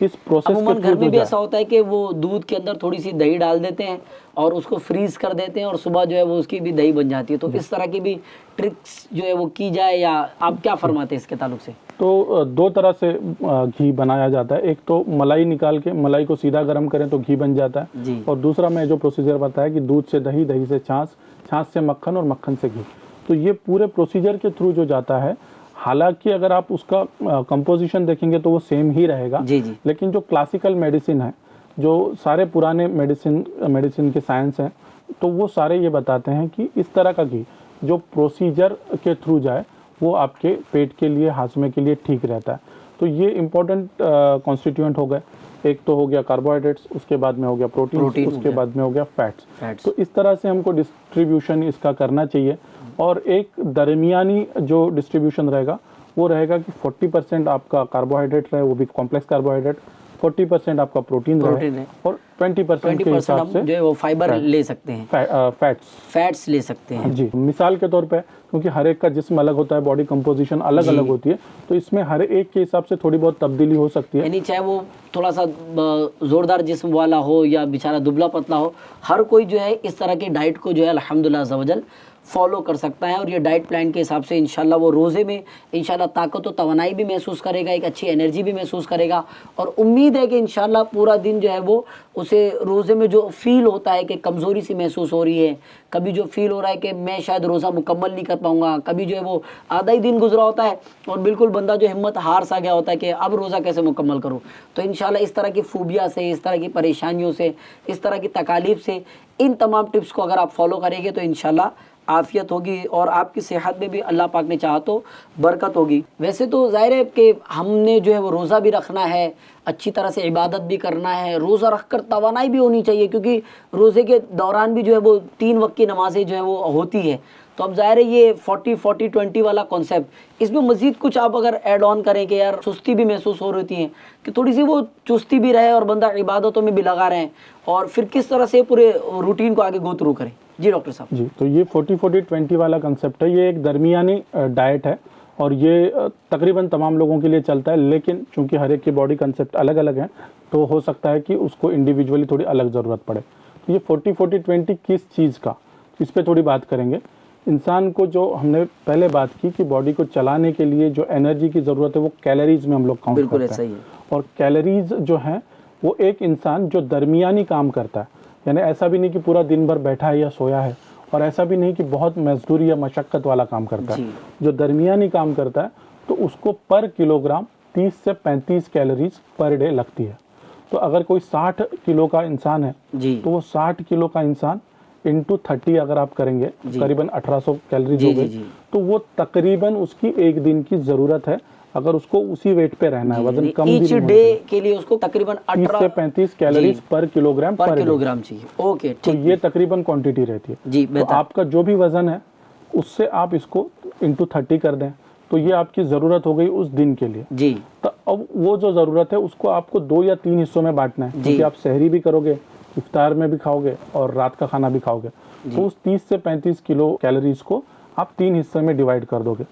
इस प्रोसेस अमूमन के घर थ्रू में भी जो ऐसा होता है कि वो दूध के अंदर थोड़ी सी दही डाल देते हैं और उसको फ्रीज कर देते हैं, और सुबह जो है वो उसकी भी दही बन जाती है। तो इस तरह की भी ट्रिक्स जो है वो की जाए, या आप क्या फरमाते हैं इसके ताल्लुक से? तो दो तरह से घी बनाया जाता है। एक तो मलाई निकाल के मलाई को सीधा गर्म करें तो घी बन जाता है जी। और दूसरा मैं जो प्रोसीजर बताया कि दूध से दही, दही से छाछ, छाछ से मक्खन और मक्खन से घी। तो ये पूरे प्रोसीजर के थ्रू जो जाता है, हालांकि अगर आप उसका कंपोजिशन देखेंगे तो वो सेम ही रहेगा। जी जी। लेकिन जो क्लासिकल मेडिसिन है, जो सारे पुराने मेडिसिन के साइंस हैं, तो वो सारे ये बताते हैं कि इस तरह का घी जो प्रोसीजर के थ्रू जाए वो आपके पेट के लिए, हाजमे के लिए ठीक रहता है। तो ये इम्पोर्टेंट कॉन्स्टिट्यूएंट हो गए। एक तो हो गया कार्बोहाइड्रेट्स, उसके बाद में हो गया प्रोटीन, उसके बाद में हो गया फैट्स। तो इस तरह से हमको डिस्ट्रीब्यूशन इसका करना चाहिए, और एक दरमियानी जो डिस्ट्रीब्यूशन रहेगा वो रहेगा कि 40% आपका कार्बोहाइड्रेट रहे, वो भी कॉम्प्लेक्स कार्बोहाइड्रेट, 40% आपका प्रोटीन रहे, और 20% के हिसाब से जो है वो फाइबर ले सकते हैं, फैट्स ले सकते हैं। जी, मिसाल के तौर पे, क्योंकि हर एक का जिस्म अलग होता है, बॉडी कंपोजिशन अलग अलग होती है, तो इसमें हर एक के हिसाब से थोड़ी बहुत तब्दीली हो सकती है। यानी चाहे वो थोड़ा सा जोरदार जिस्म वाला हो या बेचारा दुबला पतला हो, हर कोई जो है इस तरह की डाइट को जो है अल्हम्दुलिल्लाह अज़्ज़ा वजल फॉलो कर सकता है। और ये डाइट प्लान के हिसाब से इंशाल्लाह वो रोज़े में इंशाल्लाह ताकत और तवानाई भी महसूस करेगा, एक अच्छी एनर्जी भी महसूस करेगा, और उम्मीद है कि इंशाल्लाह पूरा दिन जो है वो उसे रोज़े में जो फील होता है कि कमज़ोरी सी महसूस हो रही है, कभी जो फील हो रहा है कि मैं शायद रोज़ा मुकम्मल नहीं कर पाऊँगा, कभी जो है वो आधा ही दिन गुजरा होता है और बिल्कुल बंदा जो हिम्मत हार सा गया होता है कि अब रोज़ा कैसे मुकम्मल करूँ। तो इंशाल्लाह इस तरह की खूबिया से, इस तरह की परेशानियों से, इस तरह की तकालीफ से, इन तमाम टिप्स को अगर आप फॉलो करेंगे तो इंशाल्लाह आफियत होगी, और आपकी सेहत में भी अल्लाह पाक ने चाहा तो बरकत होगी। वैसे तो ज़ाहिर है कि हमने जो है वो रोज़ा भी रखना है, अच्छी तरह से इबादत भी करना है, रोज़ा रख कर तवानाई भी होनी चाहिए, क्योंकि रोज़े के दौरान भी जो है वो 3 वक्त की नमाज़ें जो है वो होती है। तो अब ज़ाहिर है ये 40-40-20 वाला कॉन्सेप्ट, इसमें मज़ीद कुछ आप अगर ऐड ऑन करें कि यार सुस्ती भी महसूस हो रही है, कि थोड़ी सी वो चुस्ती भी रहे और बंदा इबादतों में भी लगा रहे, और फिर किस तरह से पूरे रूटीन को आगे गो थ्रू करें। जी डॉक्टर साहब। जी, तो ये 40-40-20 वाला कंसेप्ट है, ये एक दरमियानी डाइट है, और ये तकरीबन तमाम लोगों के लिए चलता है, लेकिन चूंकि हर एक की बॉडी कंसेप्ट अलग अलग है, तो हो सकता है कि उसको इंडिविजुअली थोड़ी अलग ज़रूरत पड़े। तो ये 40-40-20 किस चीज़ का, इस पर थोड़ी बात करेंगे। इंसान को जो हमने पहले बात की कि बॉडी को चलाने के लिए जो एनर्जी की ज़रूरत है वो कैलोरीज में हम लोग काउंट करते हैं, और कैलोरीज जो हैं वो एक इंसान जो दरमियानी काम करता है, यानी ऐसा भी नहीं कि पूरा दिन भर बैठा है या सोया है और ऐसा भी नहीं कि बहुत मजदूरी या मशक्क़त वाला काम करता है। जो दरमियानी काम करता है तो उसको पर किलोग्राम 30 से 35 कैलोरीज पर डे लगती है। तो अगर कोई 60 किलो का इंसान है जी तो वो 60 किलो का इंसान इंटू 30 अगर आप करेंगे करीबन 1800 कैलोरीज हो गई, तो वो तकरीबन उसकी एक दिन की ज़रूरत है अगर उसको उसी वेट पे रहना है, वजन कम भी ईच नहीं डे के लिए उसको तकरीबन 30 से 35 कैलोरीज पर किलोग्राम पर डे। किलोग्राम चाहिए। ओके तो ठीक। ये तकरीबन क्वांटिटी रहती है। जी तो बेहतर। आपका जो भी वजन है उससे आप इसको इंटू 30 कर दें तो ये आपकी ज़रूरत हो गई उस दिन के लिए। जी तो अब वो जो ज़रूरत है उसको आपको 2 या 3 हिस्सों में बांटना है, क्योंकि आप सहरी भी करोगे, इफ्तार में भी खाओगे और रात का खाना भी खाओगे। तो उस 30 से 35 किलो कैलोरीज को आप 3 हिस्से में डिवाइड कर दोगे।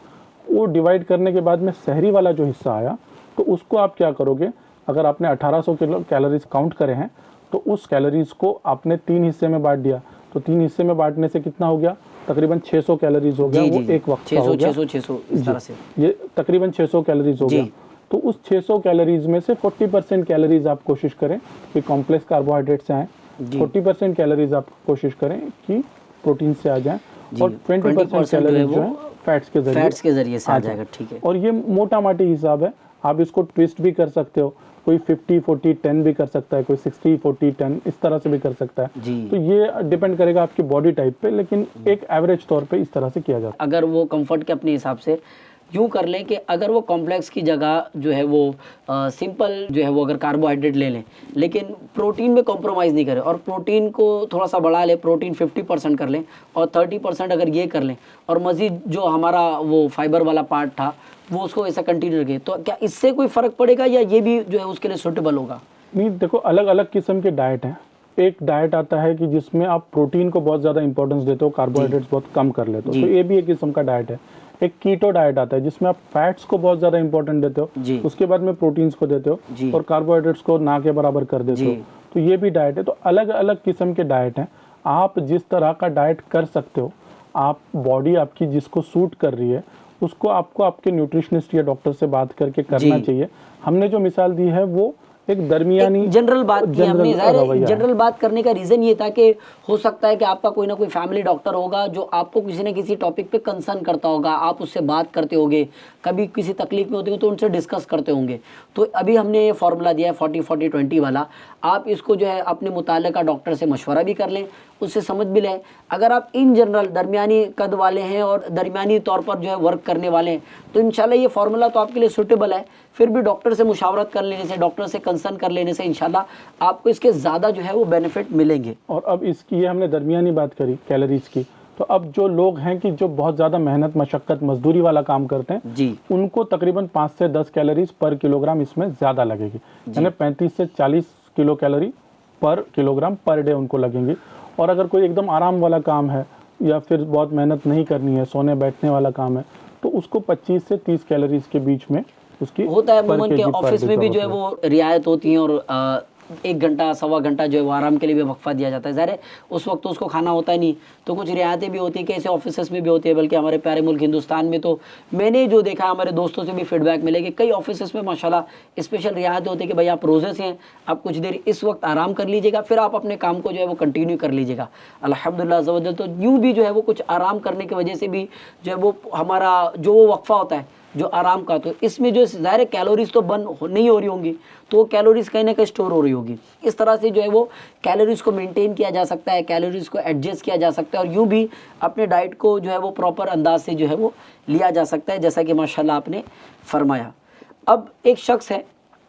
वो डिवाइड करने के बाद में सहरी वाला जो हिस्सा आया तो उसको आप क्या करोगे, अगर आपने 1800 किलो कैलोरीज काउंट करे हैं तो उस कैलोरीज को आपने 3 हिस्से में बांट दिया। तो 3 हिस्से में बांटने से कितना हो गया, तकरीबन 600 कैलोरीज हो गया। वो एक वक्त का हो गया 600 इस तरह से ये तकरीबन 600 कैलोरीज हो गया। तो उस 600 कैलोरीज में से 40% कैलोरीज आप कोशिश करें कि कॉम्प्लेक्स कार्बोहाइड्रेट से आए, 40% कैलोरीज आप कोशिश करें कि प्रोटीन से आ जाए, और 20% कैलोरीज जो है फैट्स के जरिए से आ जाएगा। ठीक है। और ये मोटा माटी हिसाब है, आप इसको ट्विस्ट भी कर सकते हो, कोई 50-40-10 भी कर सकता है, कोई 60-40-10 इस तरह से भी कर सकता है। तो ये डिपेंड करेगा आपकी बॉडी टाइप पे, लेकिन एक एवरेज तौर पे इस तरह से किया जाता है। अगर वो कंफर्ट के अपने हिसाब से यूँ कर लें कि अगर वो कॉम्प्लेक्स की जगह जो है वो सिंपल जो है वो अगर कार्बोहाइड्रेट ले लें, लेकिन प्रोटीन में कॉम्प्रोमाइज़ नहीं करें और प्रोटीन को थोड़ा सा बढ़ा लें, प्रोटीन 50% कर लें और 30% अगर ये कर लें, और मज़ीद जो हमारा वो फाइबर वाला पार्ट था वो उसको ऐसा कंटिन्यू रखें, तो क्या इससे कोई फ़र्क पड़ेगा या ये भी जो है उसके लिए सूटेबल होगा? नहीं, देखो अलग अलग किस्म के डाइट हैं। एक डाइट आता है कि जिसमें आप प्रोटीन को बहुत ज़्यादा इंपॉर्टेंस देते हो, कार्बोहाइड्रेट्स बहुत कम कर लेते हो, तो ये भी एक किस्म का डाइट है। एक कीटो डाइट आता है जिसमें आप फैट्स को बहुत ज़्यादा इंपॉर्टेंट देते हो, उसके बाद में प्रोटीन्स को देते हो और कार्बोहाइड्रेट्स को ना के बराबर कर देते हो, तो ये भी डाइट है। तो अलग अलग किस्म के डाइट हैं, आप जिस तरह का डाइट कर सकते हो, आप बॉडी आपकी जिसको सूट कर रही है उसको आपको आपके न्यूट्रिशनिस्ट या डॉक्टर से बात करके करना चाहिए। हमने जो मिसाल दी है वो एक दरमियानी जनरल बात की हमने। जनरल बात करने का रीज़न ये था कि हो सकता है कि आपका कोई ना कोई फैमिली डॉक्टर होगा जो आपको किसी न किसी टॉपिक पे कंसर्न करता होगा, आप उससे बात करते होंगे, कभी किसी तकलीफ में होते हो तो उनसे डिस्कस करते होंगे। तो अभी हमने ये फार्मूला दिया है 40-40-20 वाला, आप इसको जो है अपने मुताल्लिका डॉक्टर से मशवरा भी कर लें, उससे समझ भी लें। अगर आप इन जनरल दरमियानी कद वाले हैं और दरमियानी तौर पर जो है वर्क करने वाले हैं तो इंशाल्लाह ये फार्मूला तो आपके लिए सूटेबल है। फिर भी डॉक्टर से मुशावरत कर लेने से, डॉक्टर से कंसर्न कर लेने से इंशाल्लाह आपको इसके ज़्यादा जो है वो बेनिफिट मिलेंगे। और अब इसकी ये हमने दरमियानी बात करी कैलोरीज की, तो अब जो लोग हैं कि जो बहुत ज़्यादा मेहनत मशक्क़त मजदूरी वाला काम करते हैं उनको तकरीबन 5 से 10 कैलोरीज पर किलोग्राम इसमें ज़्यादा लगेगी, यानी 35 से 40 किलो कैलोरी पर किलोग्राम पर डे उनको लगेंगी। और अगर कोई एकदम आराम वाला काम है या फिर बहुत मेहनत नहीं करनी है, सोने बैठने वाला काम है, तो उसको 25 से 30 कैलोरीज के बीच में उसकी होता है। अमूमन के ऑफिस में भी जो है वो रियायत होती है और 1 घंटा सवा घंटा जो है वो आराम के लिए भी वक्फा दिया जाता है। ज़ाहिर है उस वक्त तो उसको खाना होता ही नहीं, तो कुछ रियायतें भी होती है कि ऐसे ऑफिस में भी होती है। बल्कि हमारे प्यारे मुल्क हिंदुस्तान में तो मैंने जो देखा, हमारे दोस्तों से भी फीडबैक मिले कि कई ऑफिस में माशाल्लाह स्पेशल रियायत होती है कि भाई आप रोज़े से हैं, आप कुछ देर इस वक्त आराम कर लीजिएगा, फिर आप अपने काम को जो है वो कंटिन्यू कर लीजिएगा। अल्हम्दुलिल्लाह अज़्ज़ा वजल। तो यूँ भी जो है वो कुछ आराम करने की वजह से भी जो है वो हमारा जो वो वक्फा होता है जो आराम का, तो इसमें जो ज़ाहिर कैलोरीज तो नहीं हो रही होंगी, तो वो कैलोरीज कहीं ना कहीं स्टोर हो रही होगी। इस तरह से जो है वो कैलोरीज को मेंटेन किया जा सकता है, कैलोरीज को एडजस्ट किया जा सकता है और यूँ भी अपने डाइट को जो है वो प्रॉपर अंदाज से जो है वो लिया जा सकता है, जैसा कि माशाल्लाह आपने फरमाया। अब एक शख्स है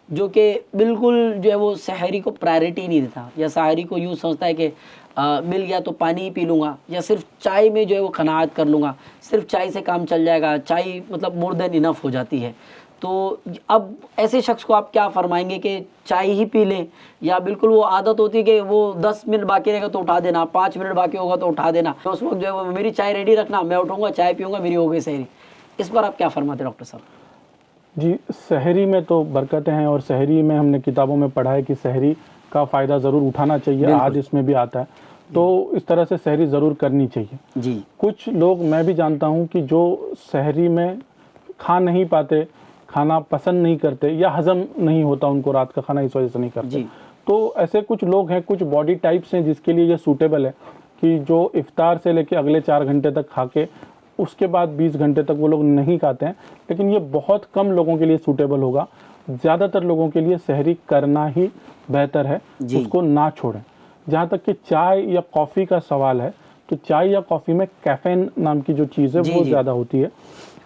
जो कि बिल्कुल जो है वो सहरी को प्रायोरिटी नहीं देता, या सहरी को यूँ समझता है कि मिल गया तो पानी ही पी लूँगा, या सिर्फ चाय में जो है वो कनाअत कर लूँगा, सिर्फ चाय से काम चल जाएगा, चाय मतलब मोर देन इनफ हो जाती है। तो अब ऐसे शख्स को आप क्या फरमाएंगे कि चाय ही पी लें, या बिल्कुल वो आदत होती है कि वो 10 मिनट बाकी रहेगा तो उठा देना, 5 मिनट बाकी होगा तो उठा देना, उस वक्त जो है वो मेरी चाय रेडी रखना, मैं उठूँगा चाय पीऊँगा, मेरी हो गई सहरी। इस पर आप क्या फरमाते डॉक्टर साहब? जी, सहरी में तो बरकतें हैं और सहरी में हमने किताबों में पढ़ा है कि सहरी का फ़ायदा ज़रूर उठाना चाहिए, आज इसमें भी आता है, तो इस तरह से सहरी ज़रूर करनी चाहिए जी। कुछ लोग मैं भी जानता हूँ कि जो सहरी में खा नहीं पाते, खाना पसंद नहीं करते या हज़म नहीं होता उनको रात का खाना, इस वजह से नहीं करते। तो ऐसे कुछ लोग हैं, कुछ बॉडी टाइप्स हैं जिसके लिए ये सूटेबल है। कि जो इफ्तार से लेके अगले 4 घंटे तक खा के उसके बाद 20 घंटे तक वो लोग नहीं खाते हैं, लेकिन ये बहुत कम लोगों के लिए सूटेबल होगा। ज़्यादातर लोगों के लिए सहरी करना ही बेहतर है, उसको ना छोड़ें। जहाँ तक कि चाय या कॉफ़ी का सवाल है, तो चाय या कॉफ़ी में कैफ़ीन नाम की जो चीज़ है वो ज़्यादा होती है।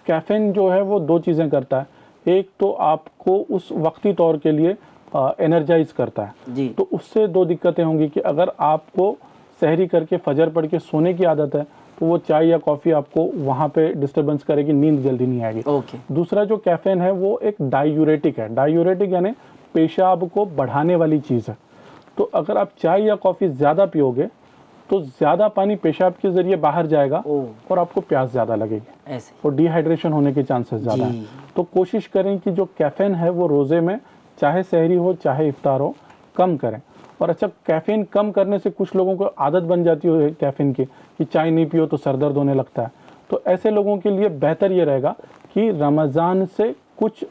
कैफ़ीन जो है वो 2 चीज़ें करता है, एक तो आपको उस वक्ती तौर के लिए एनर्जाइज करता है, तो उससे 2 दिक्कतें होंगी कि अगर आपको सहरी करके फजर पढ़ के सोने की आदत है तो वो चाय या कॉफ़ी आपको वहाँ पे डिस्टर्बेंस करेगी, नींद जल्दी नहीं आएगी। दूसरा जो कैफ़ीन है वो एक डायूरेटिक है। डायूरेटिक यानी पेशाब को बढ़ाने वाली चीज़ है। तो अगर आप चाय या कॉफ़ी ज़्यादा पियोगे तो ज़्यादा पानी पेशाब के ज़रिए बाहर जाएगा और आपको प्यास ज़्यादा लगेगी ऐसे, और डिहाइड्रेशन होने के चांसेस ज़्यादा हैं। तो कोशिश करें कि जो कैफ़ीन है वो रोज़े में चाहे सहरी हो चाहे इफ्तार हो कम करें। और अच्छा, कैफ़ीन कम करने से कुछ लोगों को आदत बन जाती है कैफ़ीन की कि चाय नहीं पियो तो सर दर्द होने लगता है। तो ऐसे लोगों के लिए बेहतर ये रहेगा कि रमज़ान से कुछ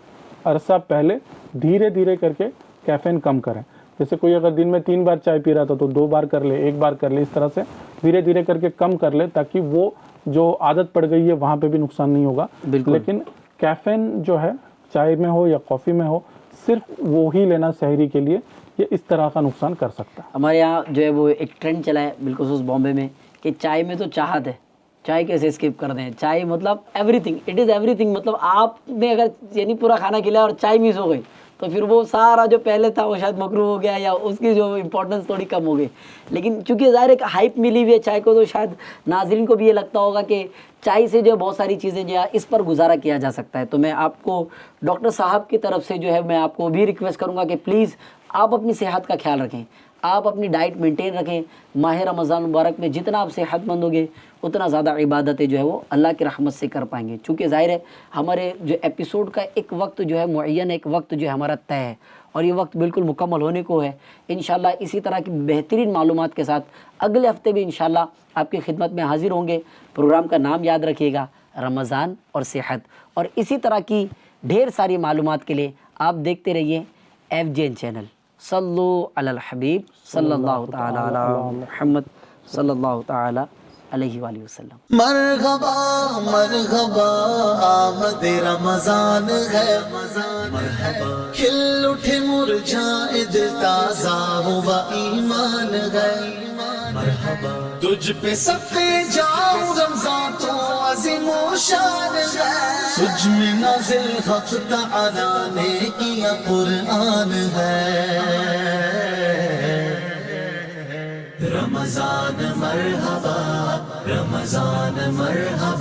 अरसा पहले धीरे धीरे करके कैफ़ीन कम करें। जैसे कोई अगर दिन में 3 बार चाय पी रहा था तो 2 बार कर ले, 1 बार कर ले, इस तरह से धीरे धीरे करके कम कर ले, ताकि वो जो आदत पड़ गई है वहाँ पे भी नुकसान नहीं होगा। लेकिन कैफ़ीन जो है चाय में हो या कॉफ़ी में हो, सिर्फ वो ही लेना सहरी के लिए, ये इस तरह का नुकसान कर सकता है। हमारे यहाँ जो है वो एक ट्रेंड चला है बिल्कुल बॉम्बे में कि चाय में तो चाहत है, चाय कैसे स्किप कर दें। चाय मतलब एवरीथिंग, इट इज़ एवरीथिंग। मतलब आपने अगर यानी पूरा खाना खिलाया और चाय मिस हो गई तो फिर वो सारा जो पहले था वो शायद मकरूह हो गया या उसकी जो इम्पोर्टेंस थोड़ी कम हो गई। लेकिन चूंकि ज़ाहिर एक हाइप मिली हुई है चाय को, तो शायद नाज़रीन को भी ये लगता होगा कि चाय से जो है बहुत सारी चीज़ें जो है इस पर गुजारा किया जा सकता है। तो मैं आपको डॉक्टर साहब की तरफ से जो है मैं आपको भी रिक्वेस्ट करूँगा कि प्लीज़ आप अपनी सेहत का ख्याल रखें, आप अपनी डाइट मेंटेन रखें। माह रमज़ान मुबारक में जितना आप सेहतमंद होंगे उतना ज़्यादा इबादतें जो है वो अल्लाह की रहमत से कर पाएंगे। चूँकि ज़ाहिर है हमारे जो एपिसोड का एक वक्त जो है मुअय्यन, एक वक्त जो है हमारा तय है और ये वक्त बिल्कुल मुकम्मल होने को है। इंशाल्लाह इसी तरह की बेहतरीन मालूमात के साथ अगले हफ्ते भी इंशाल्लाह आपकी खिदमत में हाजिर होंगे। प्रोग्राम का नाम याद रखिएगा, रमज़ान और सेहत। और इसी तरह की ढेर सारी मालूमात के लिए आप देखते रहिए FJN चैनल। सल्लु अलल हबीब सल्लल्लाहु ताला अला मुहम्मद सल्लल्लाहु ताला अलैहि वसल्लम। मरहबा मरहबा आमद रमज़ान है, मरहबा खिल उठे मुरझाए दिल ताज़ा हुआ ईमान है, मरहबा तुझ पे सबके जाऊं रमज़ान तो अज़ीम शान है, तुझ में नाज़िल हक़ तआला ने किया कुरान है। रमज़ान मरहबा, रमज़ान मरहबा।